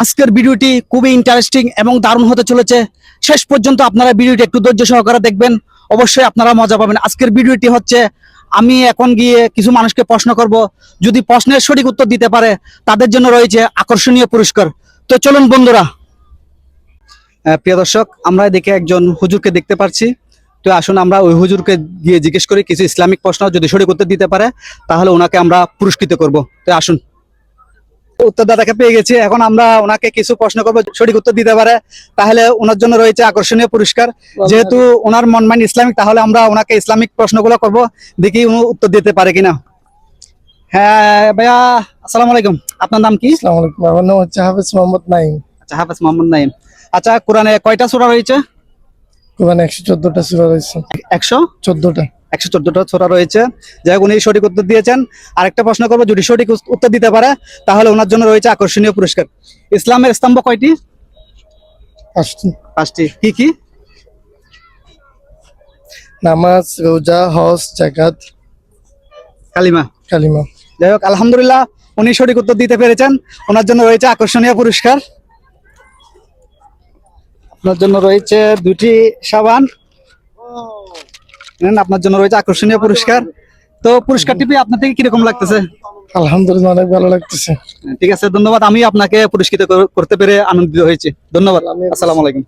আজকের ভিডিওটি খুবই ইন্টারেস্টিং এবং দারুণ হতে চলেছে। শেষ পর্যন্ত আপনারা ভিডিওটি একটু ধৈর্য সহকারে দেখবেন, অবশ্যই আপনারা মজা পাবেন। আজকের ভিডিওটি হচ্ছে আমি এখন গিয়ে কিছু মানুষকে প্রশ্ন করব, যদি প্রশ্নের সঠিক উত্তর দিতে পারে তাদের জন্য রয়েছে আকর্ষণীয় পুরস্কার। তো চলুন বন্ধুরা। প্রিয় দর্শক, আমরা এদিকে একজন হুজুরকে দেখতে পাচ্ছি। তো আসুন আমরা ওই হুজুরকে গিয়ে জিজ্ঞেস করি কিছু ইসলামিক প্রশ্ন, যদি সঠিক উত্তর দিতে পারে তাহলে ওনাকে আমরা পুরস্কৃত করব। তো আসুন, উত্তরদাতাকে পেয়ে গেছি। এখন আমরা ওনাকে কিছু প্রশ্ন করবো, সঠিক উত্তর দিতে পারে তাহলে ওনার জন্য রয়েছে আকর্ষণীয় পুরস্কার। যেহেতু ওনার মন মাইন্ড ইসলামিক, তাহলে আমরা ওনাকে ইসলামিক প্রশ্নগুলো করব, দেখি উনি উত্তর দিতে পারে কিনা। হ্যাঁ ভাইয়া, আসসালামু আলাইকুম। আপনার নাম কি? আসসালামু আলাইকুম, আমার নাম হচ্ছে হাফেজ মোহাম্মদ নাইম। আচ্ছা, হাফেজ মোহাম্মদ নাইম। আচ্ছা, কোরআনে কয়টা সূরা রয়েছে? কোরআনে 114টা সূরা রয়েছে। 114টা 114টা 114টা সূরা রয়েছে। যাই হোক, উনি সঠিক উত্তর দিয়েছেন। আরেকটা প্রশ্ন করবো, যদি সঠিক উত্তর দিতে পারে তাহলে ওনার জন্য রয়েছে আকর্ষণীয় পুরস্কার। ইসলামের স্তম্ভ কয়টি? 5টি। 5টি। কি কি? নামাজ, রোজা, হজ, যাকাত, কালিমা। কালিমা। যাই হোক, আলহামদুলিল্লাহ উনি সঠিক উত্তর দিতে পেরেছেন। ওনার জন্য রয়েছে আকর্ষণীয় পুরস্কার। আপনার জন্য রয়েছে 2টি সাবান। আপনার জন্য রয়েছে আকর্ষণীয় পুরস্কার। তো পুরস্কারটি পেয়ে আপনার থেকে কিরকম লাগতেছে? আলহামদুলিল্লাহ, অনেক ভালো লাগতেছে। ঠিক আছে, ধন্যবাদ। আমি আপনাকে পুরস্কৃত করতে পেরে আনন্দিত হয়েছি। ধন্যবাদ। আসসালামু আলাইকুম।